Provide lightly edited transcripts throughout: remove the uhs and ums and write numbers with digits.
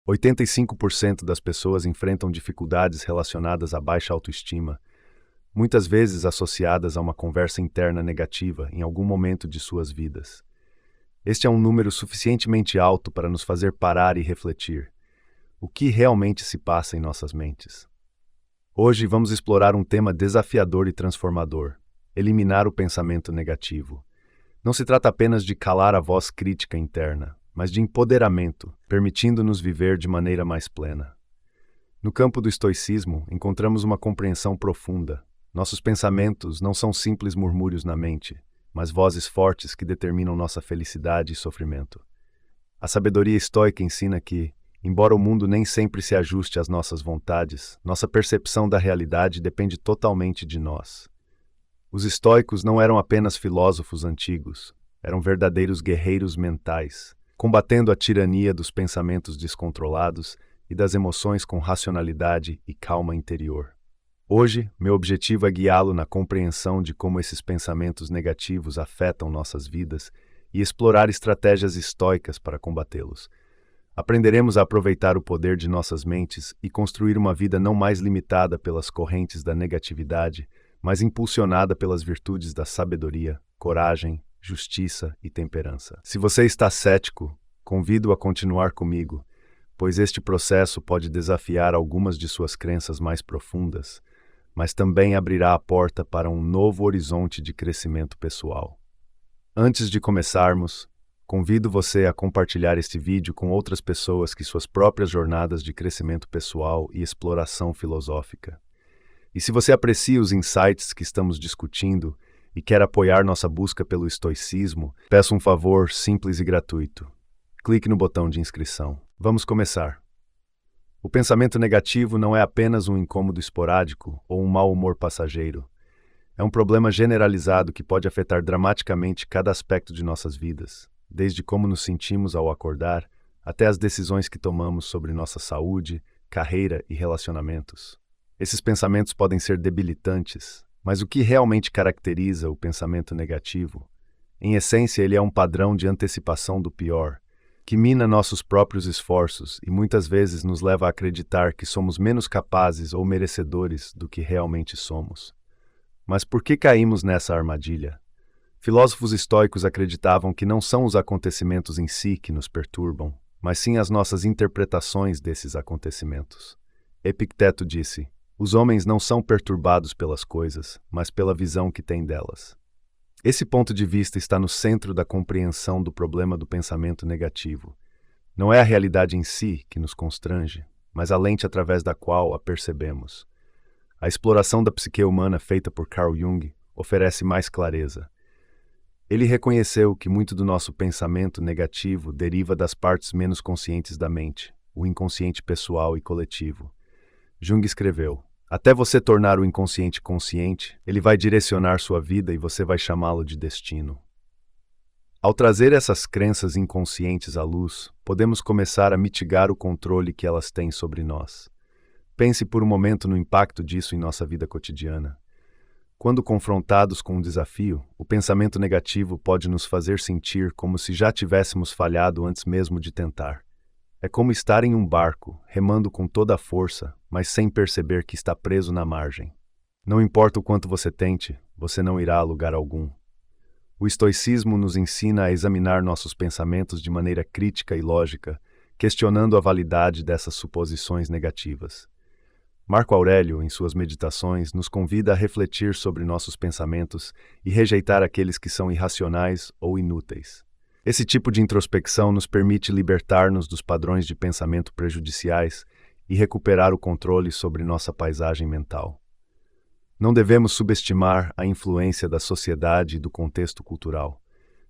85% das pessoas enfrentam dificuldades relacionadas à baixa autoestima, muitas vezes associadas a uma conversa interna negativa em algum momento de suas vidas. Este é um número suficientemente alto para nos fazer parar e refletir. O que realmente se passa em nossas mentes? Hoje vamos explorar um tema desafiador e transformador: eliminar o pensamento negativo. Não se trata apenas de calar a voz crítica interna, mas de empoderamento, permitindo-nos viver de maneira mais plena. No campo do estoicismo, encontramos uma compreensão profunda. Nossos pensamentos não são simples murmúrios na mente, mas vozes fortes que determinam nossa felicidade e sofrimento. A sabedoria estoica ensina que, embora o mundo nem sempre se ajuste às nossas vontades, nossa percepção da realidade depende totalmente de nós. Os estoicos não eram apenas filósofos antigos, eram verdadeiros guerreiros mentais, combatendo a tirania dos pensamentos descontrolados e das emoções com racionalidade e calma interior. Hoje, meu objetivo é guiá-lo na compreensão de como esses pensamentos negativos afetam nossas vidas e explorar estratégias estoicas para combatê-los. Aprenderemos a aproveitar o poder de nossas mentes e construir uma vida não mais limitada pelas correntes da negatividade, mas impulsionada pelas virtudes da sabedoria, coragem, justiça e temperança. Se você está cético, convido-o a continuar comigo, pois este processo pode desafiar algumas de suas crenças mais profundas, mas também abrirá a porta para um novo horizonte de crescimento pessoal. Antes de começarmos, convido você a compartilhar este vídeo com outras pessoas que suas próprias jornadas de crescimento pessoal e exploração filosófica. E se você aprecia os insights que estamos discutindo e quer apoiar nossa busca pelo estoicismo, peço um favor simples e gratuito. Clique no botão de inscrição. Vamos começar. O pensamento negativo não é apenas um incômodo esporádico ou um mau humor passageiro. É um problema generalizado que pode afetar dramaticamente cada aspecto de nossas vidas, desde como nos sentimos ao acordar, até as decisões que tomamos sobre nossa saúde, carreira e relacionamentos. Esses pensamentos podem ser debilitantes, mas o que realmente caracteriza o pensamento negativo? Em essência, ele é um padrão de antecipação do pior, que mina nossos próprios esforços e muitas vezes nos leva a acreditar que somos menos capazes ou merecedores do que realmente somos. Mas por que caímos nessa armadilha? Filósofos estoicos acreditavam que não são os acontecimentos em si que nos perturbam, mas sim as nossas interpretações desses acontecimentos. Epicteto disse: os homens não são perturbados pelas coisas, mas pela visão que têm delas. Esse ponto de vista está no centro da compreensão do problema do pensamento negativo. Não é a realidade em si que nos constrange, mas a lente através da qual a percebemos. A exploração da psique humana feita por Carl Jung oferece mais clareza. Ele reconheceu que muito do nosso pensamento negativo deriva das partes menos conscientes da mente, o inconsciente pessoal e coletivo. Jung escreveu: até você tornar o inconsciente consciente, ele vai direcionar sua vida e você vai chamá-lo de destino. Ao trazer essas crenças inconscientes à luz, podemos começar a mitigar o controle que elas têm sobre nós. Pense por um momento no impacto disso em nossa vida cotidiana. Quando confrontados com um desafio, o pensamento negativo pode nos fazer sentir como se já tivéssemos falhado antes mesmo de tentar. É como estar em um barco, remando com toda a força, mas sem perceber que está preso na margem. Não importa o quanto você tente, você não irá a lugar algum. O estoicismo nos ensina a examinar nossos pensamentos de maneira crítica e lógica, questionando a validade dessas suposições negativas. Marco Aurélio, em suas meditações, nos convida a refletir sobre nossos pensamentos e rejeitar aqueles que são irracionais ou inúteis. Esse tipo de introspecção nos permite libertar-nos dos padrões de pensamento prejudiciais e recuperar o controle sobre nossa paisagem mental. Não devemos subestimar a influência da sociedade e do contexto cultural.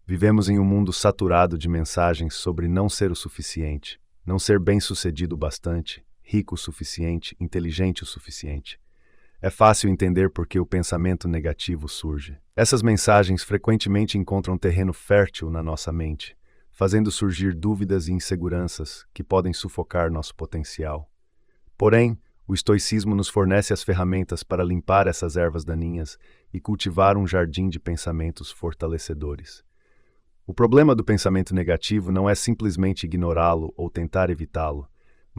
Vivemos em um mundo saturado de mensagens sobre não ser o suficiente, não ser bem-sucedido o bastante, rico o suficiente, inteligente o suficiente. É fácil entender por que o pensamento negativo surge. Essas mensagens frequentemente encontram terreno fértil na nossa mente, fazendo surgir dúvidas e inseguranças que podem sufocar nosso potencial. Porém, o estoicismo nos fornece as ferramentas para limpar essas ervas daninhas e cultivar um jardim de pensamentos fortalecedores. O problema do pensamento negativo não é simplesmente ignorá-lo ou tentar evitá-lo,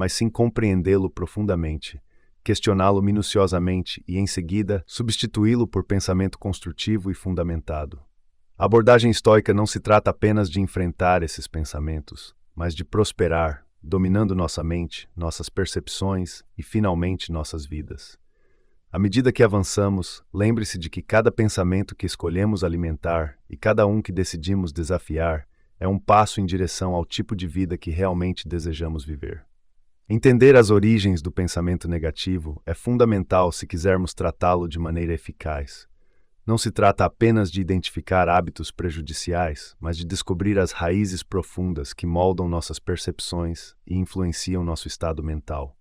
mas sim compreendê-lo profundamente, questioná-lo minuciosamente e, em seguida, substituí-lo por pensamento construtivo e fundamentado. A abordagem estoica não se trata apenas de enfrentar esses pensamentos, mas de prosperar, dominando nossa mente, nossas percepções e, finalmente, nossas vidas. À medida que avançamos, lembre-se de que cada pensamento que escolhemos alimentar e cada um que decidimos desafiar é um passo em direção ao tipo de vida que realmente desejamos viver. Entender as origens do pensamento negativo é fundamental se quisermos tratá-lo de maneira eficaz. Não se trata apenas de identificar hábitos prejudiciais, mas de descobrir as raízes profundas que moldam nossas percepções e influenciam nosso estado mental.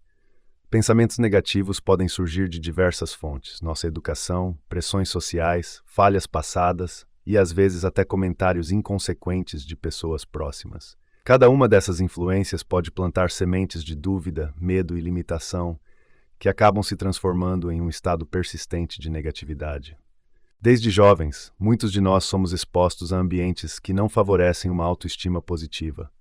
Pensamentos negativos podem surgir de diversas fontes: nossa educação, pressões sociais, falhas passadas e, às vezes, até comentários inconsequentes de pessoas próximas. Cada uma dessas influências pode plantar sementes de dúvida, medo e limitação, que acabam se transformando em um estado persistente de negatividade. Desde jovens, muitos de nós somos expostos a ambientes que não favorecem uma autoestima positiva.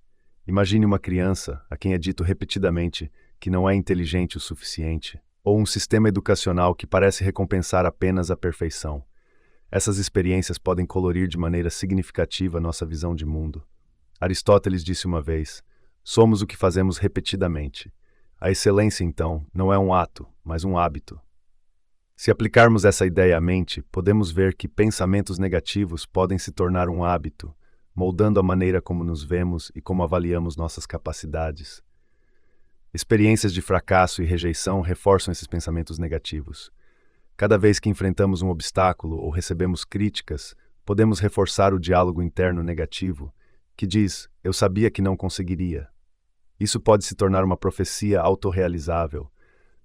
Imagine uma criança a quem é dito repetidamente que não é inteligente o suficiente, ou um sistema educacional que parece recompensar apenas a perfeição. Essas experiências podem colorir de maneira significativa nossa visão de mundo. Aristóteles disse uma vez: somos o que fazemos repetidamente. A excelência, então, não é um ato, mas um hábito. Se aplicarmos essa ideia à mente, podemos ver que pensamentos negativos podem se tornar um hábito, moldando a maneira como nos vemos e como avaliamos nossas capacidades. Experiências de fracasso e rejeição reforçam esses pensamentos negativos. Cada vez que enfrentamos um obstáculo ou recebemos críticas, podemos reforçar o diálogo interno negativo, que diz: eu sabia que não conseguiria. Isso pode se tornar uma profecia autorrealizável,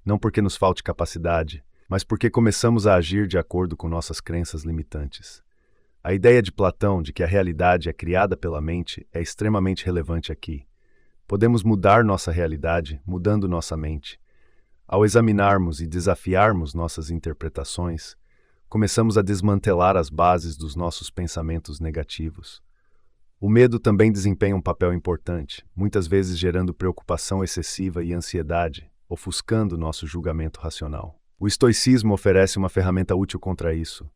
não porque nos falte capacidade, mas porque começamos a agir de acordo com nossas crenças limitantes. A ideia de Platão de que a realidade é criada pela mente é extremamente relevante aqui. Podemos mudar nossa realidade mudando nossa mente. Ao examinarmos e desafiarmos nossas interpretações, começamos a desmantelar as bases dos nossos pensamentos negativos. O medo também desempenha um papel importante, muitas vezes gerando preocupação excessiva e ansiedade, ofuscando nosso julgamento racional. O estoicismo oferece uma ferramenta útil contra isso: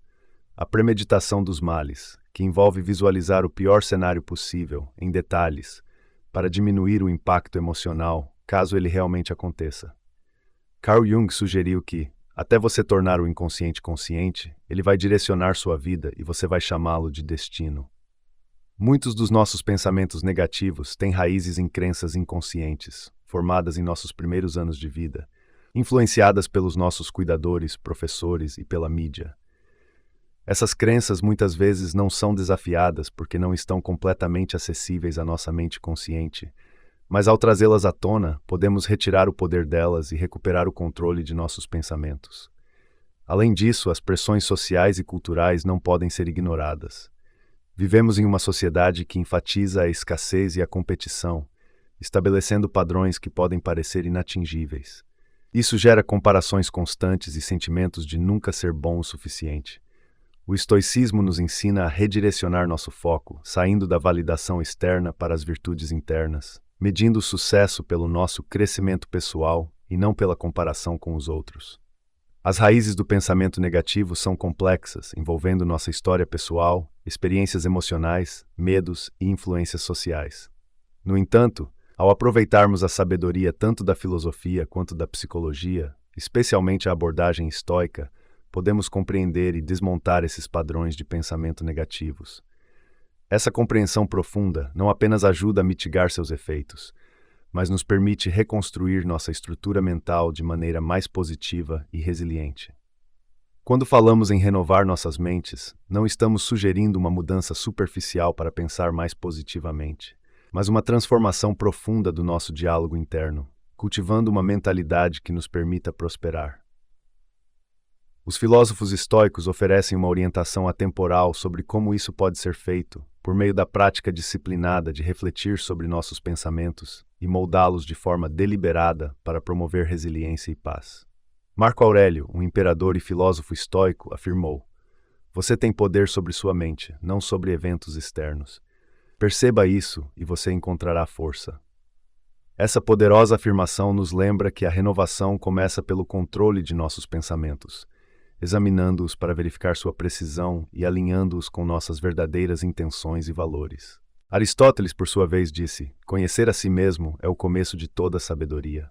a premeditação dos males, que envolve visualizar o pior cenário possível, em detalhes, para diminuir o impacto emocional, caso ele realmente aconteça. Carl Jung sugeriu que, até você tornar o inconsciente consciente, ele vai direcionar sua vida e você vai chamá-lo de destino. Muitos dos nossos pensamentos negativos têm raízes em crenças inconscientes, formadas em nossos primeiros anos de vida, influenciadas pelos nossos cuidadores, professores e pela mídia. Essas crenças muitas vezes não são desafiadas porque não estão completamente acessíveis à nossa mente consciente, mas ao trazê-las à tona, podemos retirar o poder delas e recuperar o controle de nossos pensamentos. Além disso, as pressões sociais e culturais não podem ser ignoradas. Vivemos em uma sociedade que enfatiza a escassez e a competição, estabelecendo padrões que podem parecer inatingíveis. Isso gera comparações constantes e sentimentos de nunca ser bom o suficiente. O estoicismo nos ensina a redirecionar nosso foco, saindo da validação externa para as virtudes internas, medindo o sucesso pelo nosso crescimento pessoal e não pela comparação com os outros. As raízes do pensamento negativo são complexas, envolvendo nossa história pessoal, experiências emocionais, medos e influências sociais. No entanto, ao aproveitarmos a sabedoria tanto da filosofia quanto da psicologia, especialmente a abordagem estoica, podemos compreender e desmontar esses padrões de pensamento negativos. Essa compreensão profunda não apenas ajuda a mitigar seus efeitos, mas nos permite reconstruir nossa estrutura mental de maneira mais positiva e resiliente. Quando falamos em renovar nossas mentes, não estamos sugerindo uma mudança superficial para pensar mais positivamente, mas uma transformação profunda do nosso diálogo interno, cultivando uma mentalidade que nos permita prosperar. Os filósofos estoicos oferecem uma orientação atemporal sobre como isso pode ser feito, por meio da prática disciplinada de refletir sobre nossos pensamentos e moldá-los de forma deliberada para promover resiliência e paz. Marco Aurélio, um imperador e filósofo estoico, afirmou: "Você tem poder sobre sua mente, não sobre eventos externos. Perceba isso e você encontrará força." Essa poderosa afirmação nos lembra que a renovação começa pelo controle de nossos pensamentos, examinando-os para verificar sua precisão e alinhando-os com nossas verdadeiras intenções e valores. Aristóteles, por sua vez, disse: conhecer a si mesmo é o começo de toda sabedoria.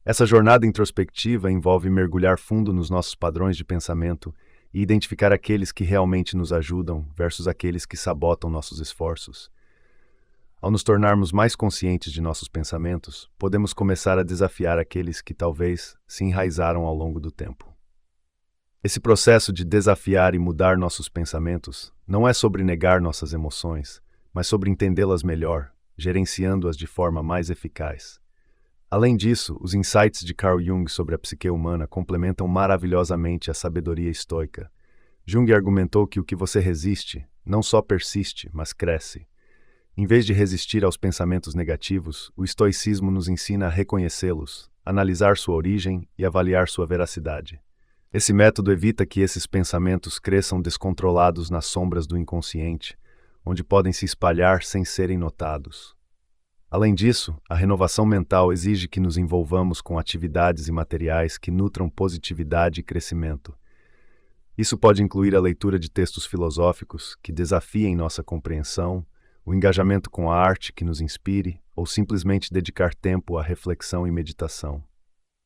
Essa jornada introspectiva envolve mergulhar fundo nos nossos padrões de pensamento e identificar aqueles que realmente nos ajudam versus aqueles que sabotam nossos esforços. Ao nos tornarmos mais conscientes de nossos pensamentos, podemos começar a desafiar aqueles que talvez se enraizaram ao longo do tempo. Esse processo de desafiar e mudar nossos pensamentos não é sobre negar nossas emoções, mas sobre entendê-las melhor, gerenciando-as de forma mais eficaz. Além disso, os insights de Carl Jung sobre a psique humana complementam maravilhosamente a sabedoria estoica. Jung argumentou que o que você resiste não só persiste, mas cresce. Em vez de resistir aos pensamentos negativos, o estoicismo nos ensina a reconhecê-los, analisar sua origem e avaliar sua veracidade. Esse método evita que esses pensamentos cresçam descontrolados nas sombras do inconsciente, onde podem se espalhar sem serem notados. Além disso, a renovação mental exige que nos envolvamos com atividades e materiais que nutram positividade e crescimento. Isso pode incluir a leitura de textos filosóficos que desafiem nossa compreensão, o engajamento com a arte que nos inspire, ou simplesmente dedicar tempo à reflexão e meditação.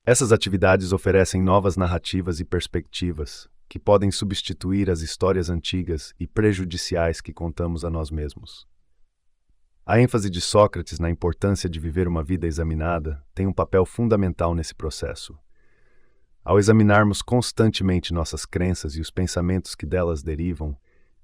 Essas atividades oferecem novas narrativas e perspectivas, que podem substituir as histórias antigas e prejudiciais que contamos a nós mesmos. A ênfase de Sócrates na importância de viver uma vida examinada tem um papel fundamental nesse processo. Ao examinarmos constantemente nossas crenças e os pensamentos que delas derivam,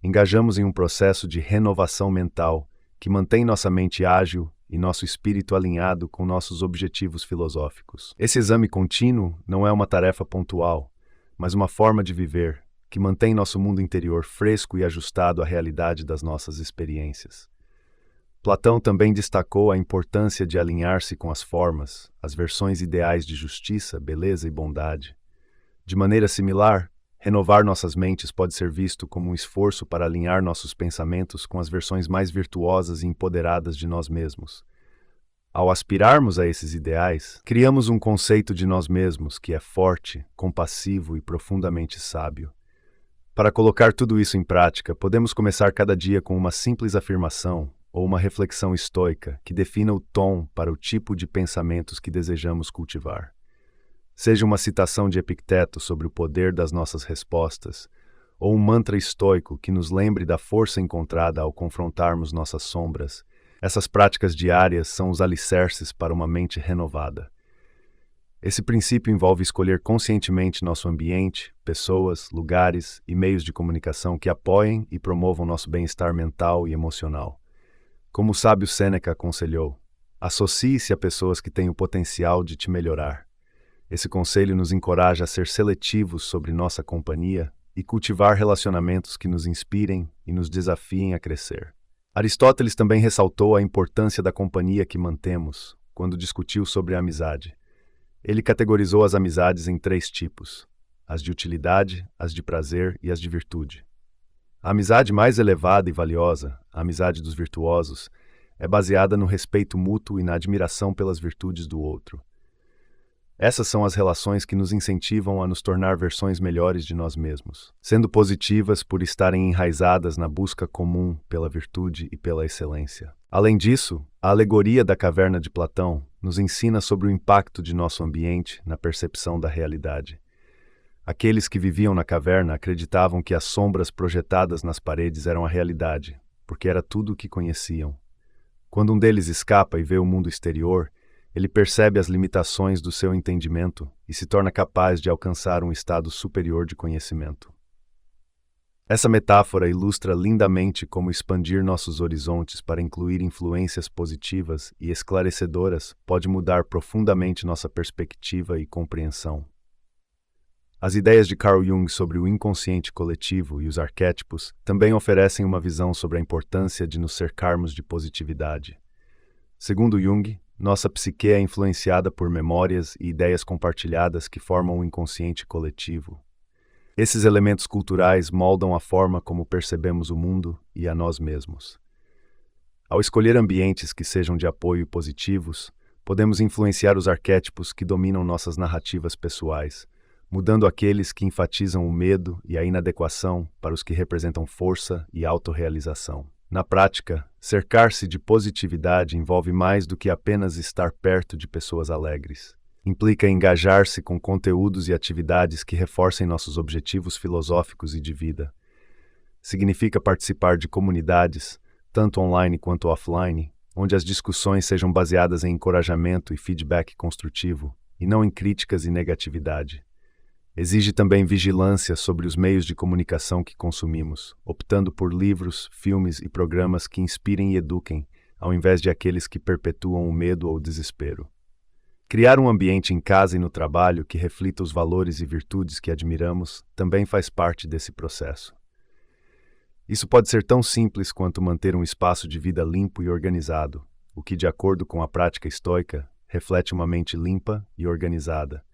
engajamos em um processo de renovação mental que mantém nossa mente ágil e nosso espírito alinhado com nossos objetivos filosóficos. Esse exame contínuo não é uma tarefa pontual, mas uma forma de viver que mantém nosso mundo interior fresco e ajustado à realidade das nossas experiências. Platão também destacou a importância de alinhar-se com as formas, as versões ideais de justiça, beleza e bondade. De maneira similar, renovar nossas mentes pode ser visto como um esforço para alinhar nossos pensamentos com as versões mais virtuosas e empoderadas de nós mesmos. Ao aspirarmos a esses ideais, criamos um conceito de nós mesmos que é forte, compassivo e profundamente sábio. Para colocar tudo isso em prática, podemos começar cada dia com uma simples afirmação ou uma reflexão estoica que defina o tom para o tipo de pensamentos que desejamos cultivar. Seja uma citação de Epicteto sobre o poder das nossas respostas, ou um mantra estoico que nos lembre da força encontrada ao confrontarmos nossas sombras, essas práticas diárias são os alicerces para uma mente renovada. Esse princípio envolve escolher conscientemente nosso ambiente, pessoas, lugares e meios de comunicação que apoiem e promovam nosso bem-estar mental e emocional. Como o sábio Sêneca aconselhou, associe-se a pessoas que têm o potencial de te melhorar. Esse conselho nos encoraja a ser seletivos sobre nossa companhia e cultivar relacionamentos que nos inspirem e nos desafiem a crescer. Aristóteles também ressaltou a importância da companhia que mantemos quando discutiu sobre a amizade. Ele categorizou as amizades em 3 tipos: as de utilidade, as de prazer e as de virtude. A amizade mais elevada e valiosa, a amizade dos virtuosos, é baseada no respeito mútuo e na admiração pelas virtudes do outro. Essas são as relações que nos incentivam a nos tornar versões melhores de nós mesmos, sendo positivas por estarem enraizadas na busca comum pela virtude e pela excelência. Além disso, a alegoria da caverna de Platão nos ensina sobre o impacto de nosso ambiente na percepção da realidade. Aqueles que viviam na caverna acreditavam que as sombras projetadas nas paredes eram a realidade, porque era tudo o que conheciam. Quando um deles escapa e vê o mundo exterior, ele percebe as limitações do seu entendimento e se torna capaz de alcançar um estado superior de conhecimento. Essa metáfora ilustra lindamente como expandir nossos horizontes para incluir influências positivas e esclarecedoras pode mudar profundamente nossa perspectiva e compreensão. As ideias de Carl Jung sobre o inconsciente coletivo e os arquétipos também oferecem uma visão sobre a importância de nos cercarmos de positividade. Segundo Jung, nossa psique é influenciada por memórias e ideias compartilhadas que formam o inconsciente coletivo. Esses elementos culturais moldam a forma como percebemos o mundo e a nós mesmos. Ao escolher ambientes que sejam de apoio e positivos, podemos influenciar os arquétipos que dominam nossas narrativas pessoais, mudando aqueles que enfatizam o medo e a inadequação para os que representam força e autorrealização. Na prática, cercar-se de positividade envolve mais do que apenas estar perto de pessoas alegres. Implica engajar-se com conteúdos e atividades que reforcem nossos objetivos filosóficos e de vida. Significa participar de comunidades, tanto online quanto offline, onde as discussões sejam baseadas em encorajamento e feedback construtivo, e não em críticas e negatividade. Exige também vigilância sobre os meios de comunicação que consumimos, optando por livros, filmes e programas que inspirem e eduquem, ao invés de aqueles que perpetuam o medo ou o desespero. Criar um ambiente em casa e no trabalho que reflita os valores e virtudes que admiramos também faz parte desse processo. Isso pode ser tão simples quanto manter um espaço de vida limpo e organizado, o que, de acordo com a prática estoica, reflete uma mente limpa e organizada.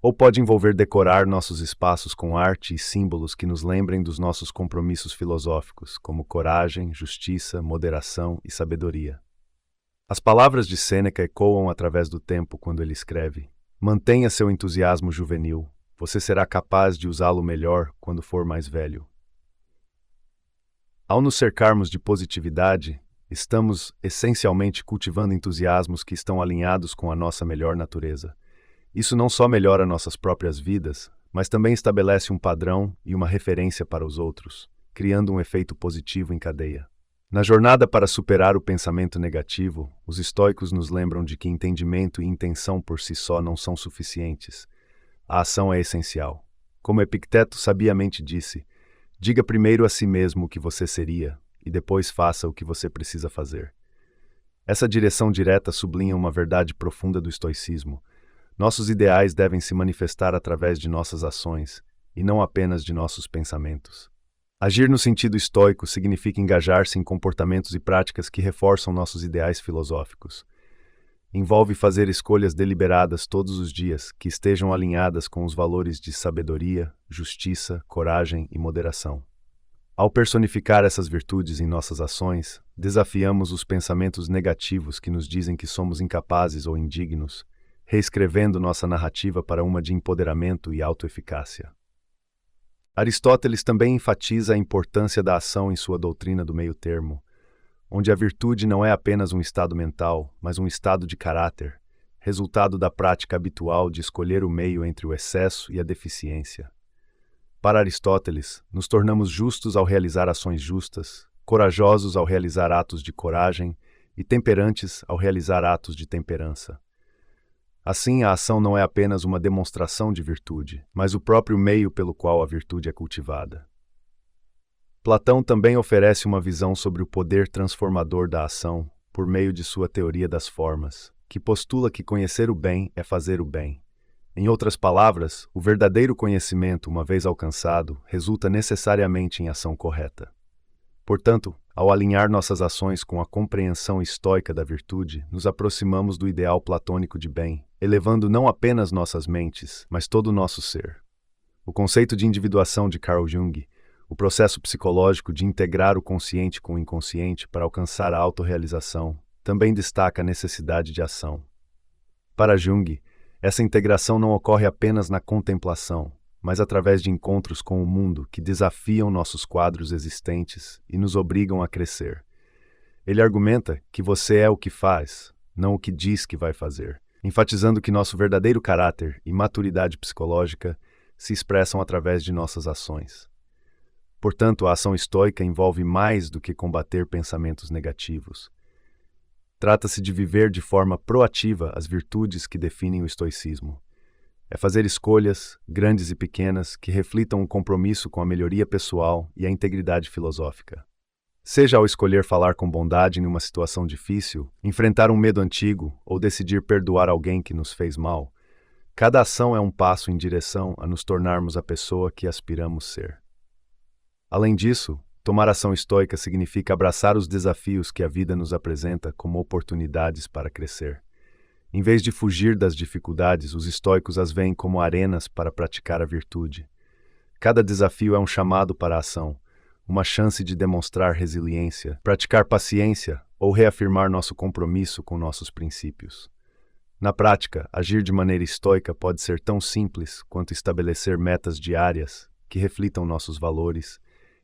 Ou pode envolver decorar nossos espaços com arte e símbolos que nos lembrem dos nossos compromissos filosóficos, como coragem, justiça, moderação e sabedoria. As palavras de Sêneca ecoam através do tempo quando ele escreve: mantenha seu entusiasmo juvenil, você será capaz de usá-lo melhor quando for mais velho. Ao nos cercarmos de positividade, estamos essencialmente cultivando entusiasmos que estão alinhados com a nossa melhor natureza. Isso não só melhora nossas próprias vidas, mas também estabelece um padrão e uma referência para os outros, criando um efeito positivo em cadeia. Na jornada para superar o pensamento negativo, os estoicos nos lembram de que entendimento e intenção por si só não são suficientes. A ação é essencial. Como Epicteto sabiamente disse, diga primeiro a si mesmo o que você seria, e depois faça o que você precisa fazer. Essa direção direta sublinha uma verdade profunda do estoicismo. Nossos ideais devem se manifestar através de nossas ações, e não apenas de nossos pensamentos. Agir no sentido estoico significa engajar-se em comportamentos e práticas que reforçam nossos ideais filosóficos. Envolve fazer escolhas deliberadas todos os dias que estejam alinhadas com os valores de sabedoria, justiça, coragem e moderação. Ao personificar essas virtudes em nossas ações, desafiamos os pensamentos negativos que nos dizem que somos incapazes ou indignos, reescrevendo nossa narrativa para uma de empoderamento e autoeficácia. Aristóteles também enfatiza a importância da ação em sua doutrina do meio-termo, onde a virtude não é apenas um estado mental, mas um estado de caráter, resultado da prática habitual de escolher o meio entre o excesso e a deficiência. Para Aristóteles, nos tornamos justos ao realizar ações justas, corajosos ao realizar atos de coragem e temperantes ao realizar atos de temperança. Assim, a ação não é apenas uma demonstração de virtude, mas o próprio meio pelo qual a virtude é cultivada. Platão também oferece uma visão sobre o poder transformador da ação por meio de sua teoria das formas, que postula que conhecer o bem é fazer o bem. Em outras palavras, o verdadeiro conhecimento, uma vez alcançado, resulta necessariamente em ação correta. Portanto, ao alinhar nossas ações com a compreensão estoica da virtude, nos aproximamos do ideal platônico de bem, elevando não apenas nossas mentes, mas todo o nosso ser. O conceito de individuação de Carl Jung, o processo psicológico de integrar o consciente com o inconsciente para alcançar a autorrealização, também destaca a necessidade de ação. Para Jung, essa integração não ocorre apenas na contemplação, mas através de encontros com o mundo que desafiam nossos quadros existentes e nos obrigam a crescer. Ele argumenta que você é o que faz, não o que diz que vai fazer, enfatizando que nosso verdadeiro caráter e maturidade psicológica se expressam através de nossas ações. Portanto, a ação estoica envolve mais do que combater pensamentos negativos. Trata-se de viver de forma proativa as virtudes que definem o estoicismo. É fazer escolhas, grandes e pequenas, que reflitam um compromisso com a melhoria pessoal e a integridade filosófica. Seja ao escolher falar com bondade em uma situação difícil, enfrentar um medo antigo ou decidir perdoar alguém que nos fez mal, cada ação é um passo em direção a nos tornarmos a pessoa que aspiramos ser. Além disso, tomar ação estoica significa abraçar os desafios que a vida nos apresenta como oportunidades para crescer. Em vez de fugir das dificuldades, os estoicos as veem como arenas para praticar a virtude. Cada desafio é um chamado para a ação, uma chance de demonstrar resiliência, praticar paciência ou reafirmar nosso compromisso com nossos princípios. Na prática, agir de maneira estoica pode ser tão simples quanto estabelecer metas diárias que reflitam nossos valores,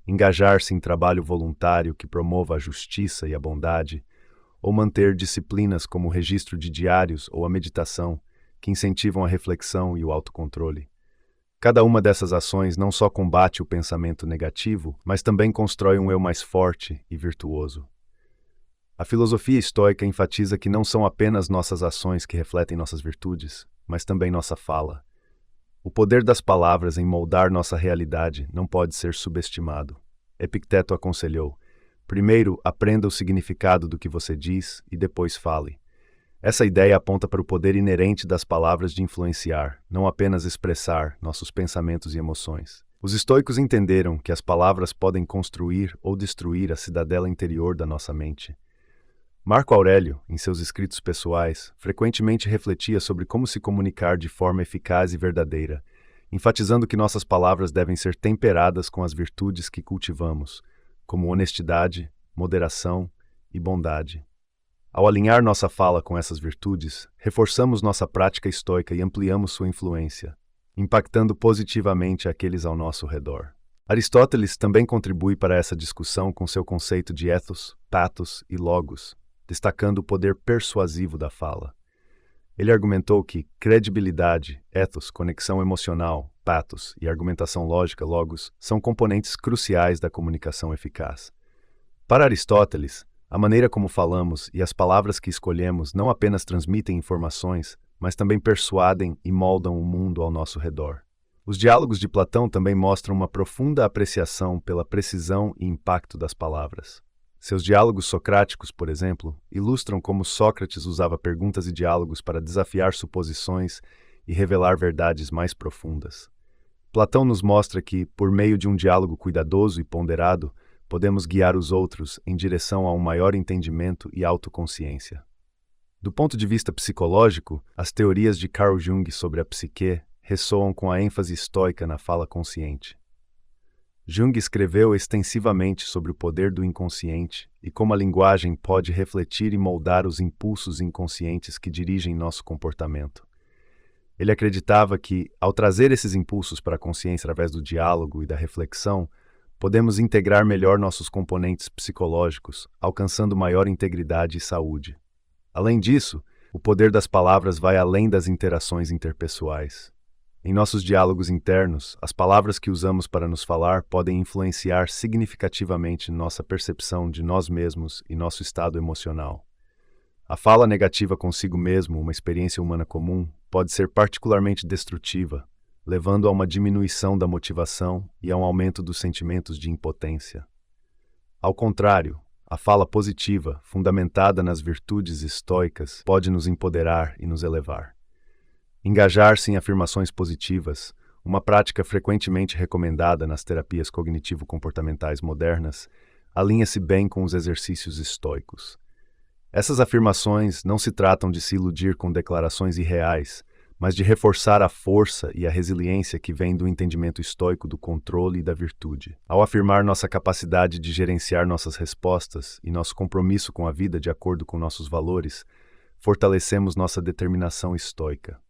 engajar-se em trabalho voluntário que promova a justiça e a bondade, ou manter disciplinas como o registro de diários ou a meditação, que incentivam a reflexão e o autocontrole. Cada uma dessas ações não só combate o pensamento negativo, mas também constrói um eu mais forte e virtuoso. A filosofia estoica enfatiza que não são apenas nossas ações que refletem nossas virtudes, mas também nossa fala. O poder das palavras em moldar nossa realidade não pode ser subestimado. Epicteto aconselhou: primeiro, aprenda o significado do que você diz e depois fale. Essa ideia aponta para o poder inerente das palavras de influenciar, não apenas expressar, nossos pensamentos e emoções. Os estoicos entenderam que as palavras podem construir ou destruir a cidadela interior da nossa mente. Marco Aurélio, em seus escritos pessoais, frequentemente refletia sobre como se comunicar de forma eficaz e verdadeira, enfatizando que nossas palavras devem ser temperadas com as virtudes que cultivamos, como honestidade, moderação e bondade. Ao alinhar nossa fala com essas virtudes, reforçamos nossa prática estoica e ampliamos sua influência, impactando positivamente aqueles ao nosso redor. Aristóteles também contribui para essa discussão com seu conceito de ethos, pathos e logos, destacando o poder persuasivo da fala. Ele argumentou que credibilidade, ethos, conexão emocional, pathos e argumentação lógica, logos, são componentes cruciais da comunicação eficaz. Para Aristóteles, a maneira como falamos e as palavras que escolhemos não apenas transmitem informações, mas também persuadem e moldam o mundo ao nosso redor. Os diálogos de Platão também mostram uma profunda apreciação pela precisão e impacto das palavras. Seus diálogos socráticos, por exemplo, ilustram como Sócrates usava perguntas e diálogos para desafiar suposições e revelar verdades mais profundas. Platão nos mostra que, por meio de um diálogo cuidadoso e ponderado, podemos guiar os outros em direção a um maior entendimento e autoconsciência. Do ponto de vista psicológico, as teorias de Carl Jung sobre a psique ressoam com a ênfase estoica na fala consciente. Jung escreveu extensivamente sobre o poder do inconsciente e como a linguagem pode refletir e moldar os impulsos inconscientes que dirigem nosso comportamento. Ele acreditava que, ao trazer esses impulsos para a consciência através do diálogo e da reflexão, podemos integrar melhor nossos componentes psicológicos, alcançando maior integridade e saúde. Além disso, o poder das palavras vai além das interações interpessoais. Em nossos diálogos internos, as palavras que usamos para nos falar podem influenciar significativamente nossa percepção de nós mesmos e nosso estado emocional. A fala negativa consigo mesmo, uma experiência humana comum, pode ser particularmente destrutiva, levando a uma diminuição da motivação e a um aumento dos sentimentos de impotência. Ao contrário, a fala positiva, fundamentada nas virtudes estoicas, pode nos empoderar e nos elevar. Engajar-se em afirmações positivas, uma prática frequentemente recomendada nas terapias cognitivo-comportamentais modernas, alinha-se bem com os exercícios estoicos. Essas afirmações não se tratam de se iludir com declarações irreais, mas de reforçar a força e a resiliência que vem do entendimento estoico do controle e da virtude. Ao afirmar nossa capacidade de gerenciar nossas respostas e nosso compromisso com a vida de acordo com nossos valores, fortalecemos nossa determinação estoica.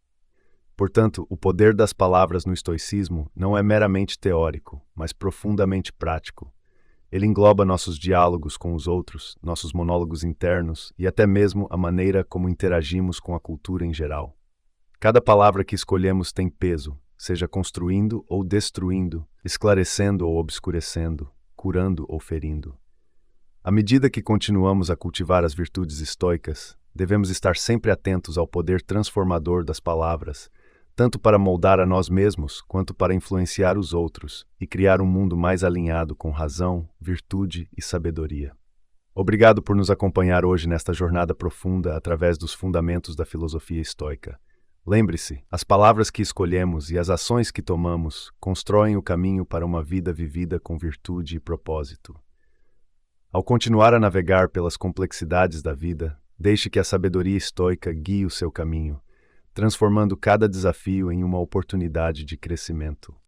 Portanto, o poder das palavras no estoicismo não é meramente teórico, mas profundamente prático. Ele engloba nossos diálogos com os outros, nossos monólogos internos e até mesmo a maneira como interagimos com a cultura em geral. Cada palavra que escolhemos tem peso, seja construindo ou destruindo, esclarecendo ou obscurecendo, curando ou ferindo. À medida que continuamos a cultivar as virtudes estoicas, devemos estar sempre atentos ao poder transformador das palavras, tanto para moldar a nós mesmos quanto para influenciar os outros e criar um mundo mais alinhado com razão, virtude e sabedoria. Obrigado por nos acompanhar hoje nesta jornada profunda através dos fundamentos da filosofia estoica. Lembre-se, as palavras que escolhemos e as ações que tomamos constroem o caminho para uma vida vivida com virtude e propósito. Ao continuar a navegar pelas complexidades da vida, deixe que a sabedoria estoica guie o seu caminho, transformando cada desafio em uma oportunidade de crescimento.